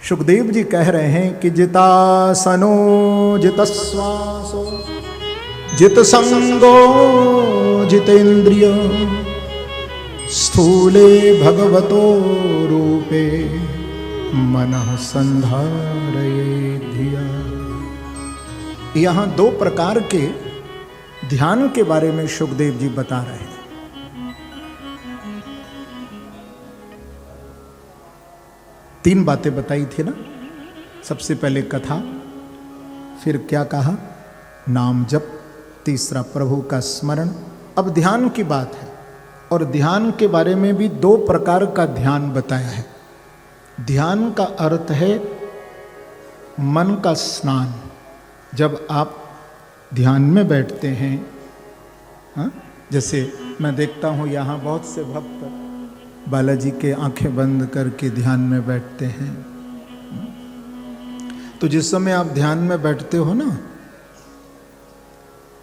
सुखदेव जी कह रहे हैं कि जितासनो जितश्वासो जित संगो जितेन्द्रिय स्थूले भगवतो रूपे मनः संधारये धिया। यहां दो प्रकार के ध्यान के बारे में सुखदेव जी बता रहे हैं। तीन बातें बताई थी ना, सबसे पहले कथा, फिर क्या कहा, नाम जप, तीसरा प्रभु का स्मरण। अब ध्यान की बात है, और ध्यान के बारे में भी दो प्रकार का ध्यान बताया है। ध्यान का अर्थ है मन का स्नान। जब आप ध्यान में बैठते हैं, हाँ, जैसे मैं देखता हूँ यहाँ बहुत से भक्त बालाजी के आंखें बंद करके ध्यान में बैठते हैं। तो जिस समय आप ध्यान में बैठते हो ना,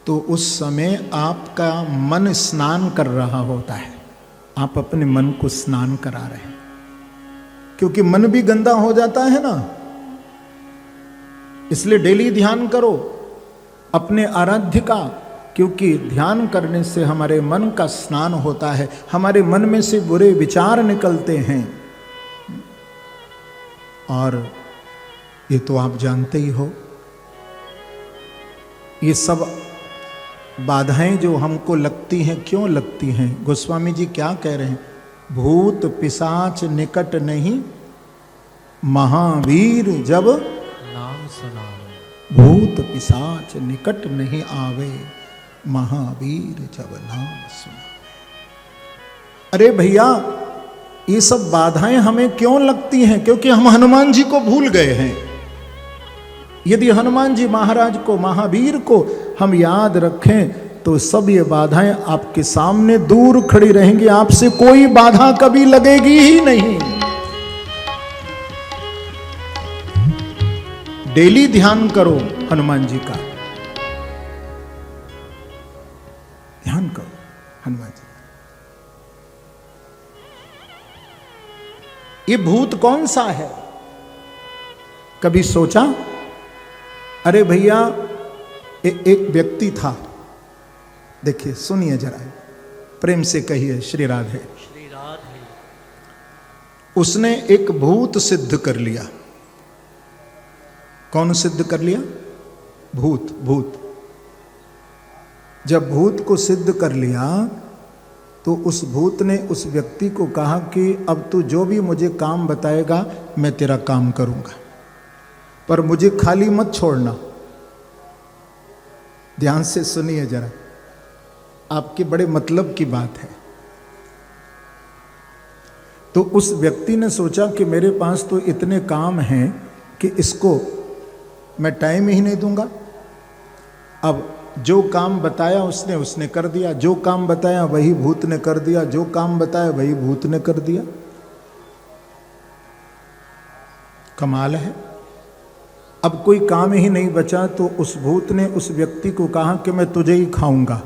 तो उस समय आपका मन स्नान कर रहा होता है। आप अपने मन को स्नान करा रहे हैं, क्योंकि मन भी गंदा हो जाता है ना। इसलिए डेली ध्यान करो अपने आराध्य का, क्योंकि ध्यान करने से हमारे मन का स्नान होता है, हमारे मन में से बुरे विचार निकलते हैं। और ये तो आप जानते ही हो, ये सब बाधाएं जो हमको लगती हैं, क्यों लगती हैं? गोस्वामी जी क्या कह रहे हैं? भूत पिशाच निकट नहीं, महावीर जब नाम सुनावे। भूत पिशाच निकट नहीं आवे, महावीर जब नाम सुनावे। अरे भैया, ये सब बाधाएं हमें क्यों लगती हैं? क्योंकि हम हनुमान जी को भूल गए हैं। यदि हनुमान जी महाराज को, महावीर को हम याद रखें, तो सब ये बाधाएं आपके सामने दूर खड़ी रहेंगी, आपसे कोई बाधा कभी लगेगी ही नहीं। डेली ध्यान करो हनुमान जी का, ध्यान करो हनुमान जी। ये भूत कौन सा है, कभी सोचा? अरे भैया, एक व्यक्ति था, देखिए सुनिए जरा, प्रेम से कहिए श्री राधे। श्री राधे। उसने एक भूत सिद्ध कर लिया। कौन सिद्ध कर लिया? भूत। भूत जब भूत को सिद्ध कर लिया, तो उस भूत ने उस व्यक्ति को कहा कि अब तू जो भी मुझे काम बताएगा मैं तेरा काम करूंगा, पर मुझे खाली मत छोड़ना। ध्यान से सुनिए जरा, आपके बड़े मतलब की बात है। तो उस व्यक्ति ने सोचा कि मेरे पास तो इतने काम हैं कि इसको मैं टाइम ही नहीं दूंगा। अब जो काम बताया उसने कर दिया, जो काम बताया वही भूत ने कर दिया, जो काम बताया वही भूत ने कर दिया। कमाल है। अब कोई काम ही नहीं बचा, तो उस भूत ने उस व्यक्ति को कहा कि मैं तुझे ही खाऊंगा।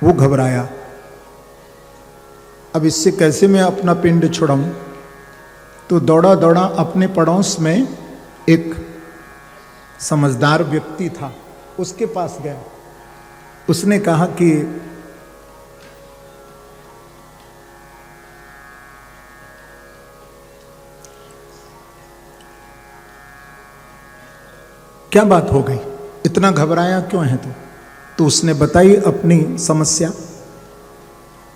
वो घबराया, अब इससे कैसे मैं अपना पिंड छुड़ाऊं? तो दौड़ा दौड़ा अपने पड़ोस में एक समझदार व्यक्ति था, उसके पास गया। उसने कहा कि क्या बात हो गई, इतना घबराया क्यों है तू? तो उसने बताई अपनी समस्या।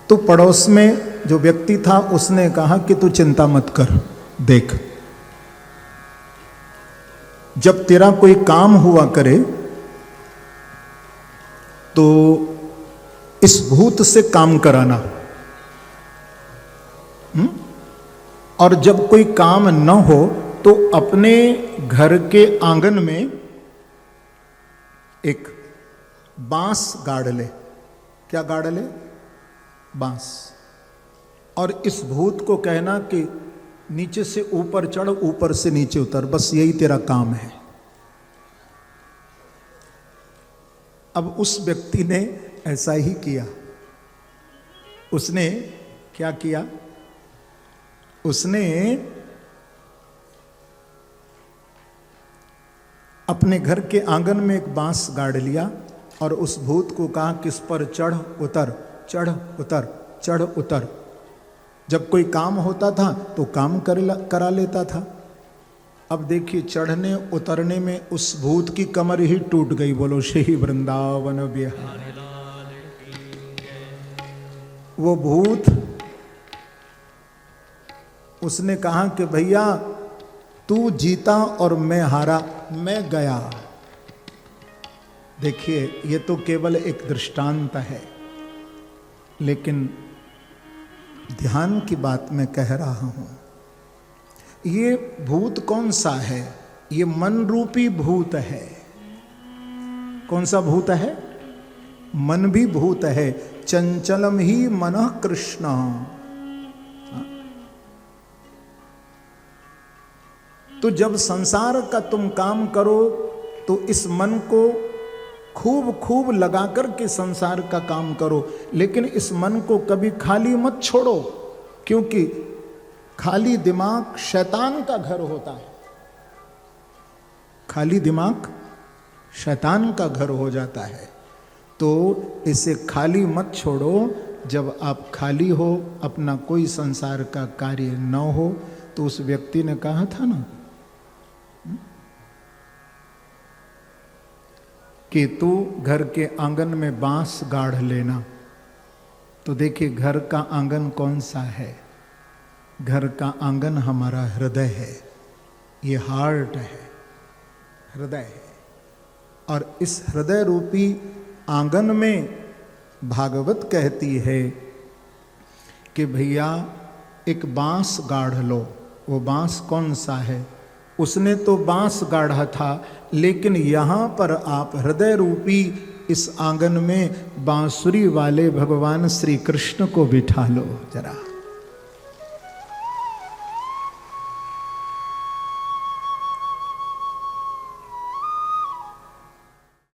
तो पड़ोस में जो व्यक्ति था उसने कहा कि तू चिंता मत कर, देख जब तेरा कोई काम हुआ करे तो इस भूत से काम कराना, और जब कोई काम न हो तो अपने घर के आंगन में एक बांस गाड़ ले। क्या गाड़ ले? बांस। और इस भूत को कहना कि नीचे से ऊपर चढ़, ऊपर से नीचे उतर, बस यही तेरा काम है। अब उस व्यक्ति ने ऐसा ही किया। उसने क्या किया? उसने अपने घर के आंगन में एक बांस गाड़ लिया और उस भूत को कहा कि इस पर चढ़ उतर, चढ़ उतर, चढ़ उतर। जब कोई काम होता था तो काम करा लेता था। अब देखिए चढ़ने उतरने में उस भूत की कमर ही टूट गई। बोलो श्री वृंदावन बिहार। वो भूत उसने कहा कि भैया तू जीता और मैं हारा, मैं गया। देखिए ये तो केवल एक दृष्टांत है, लेकिन ध्यान की बात मैं कह रहा हूं। ये भूत कौन सा है? ये मन रूपी भूत है। कौन सा भूत है? मन भी भूत है। चंचलम ही मनः कृष्ण। तो जब संसार का तुम काम करो तो इस मन को खूब खूब लगा कर के संसार का काम करो, लेकिन इस मन को कभी खाली मत छोड़ो, क्योंकि खाली दिमाग शैतान का घर होता है। खाली दिमाग शैतान का घर हो जाता है। तो इसे खाली मत छोड़ो। जब आप खाली हो, अपना कोई संसार का कार्य न हो, तो उस व्यक्ति ने कहा था ना कि तू घर के आंगन में बांस गाड़ लेना। तो देखिए घर का आंगन कौन सा है? घर का आंगन हमारा हृदय है। ये हार्ट है, हृदय है। और इस हृदय रूपी आंगन में भागवत कहती है कि भैया एक बांस गाड़ लो। वो बांस कौन सा है? उसने तो बांस गाढ़ा था, लेकिन यहां पर आप हृदय रूपी इस आंगन में बांसुरी वाले भगवान श्री कृष्ण को बिठा लो जरा।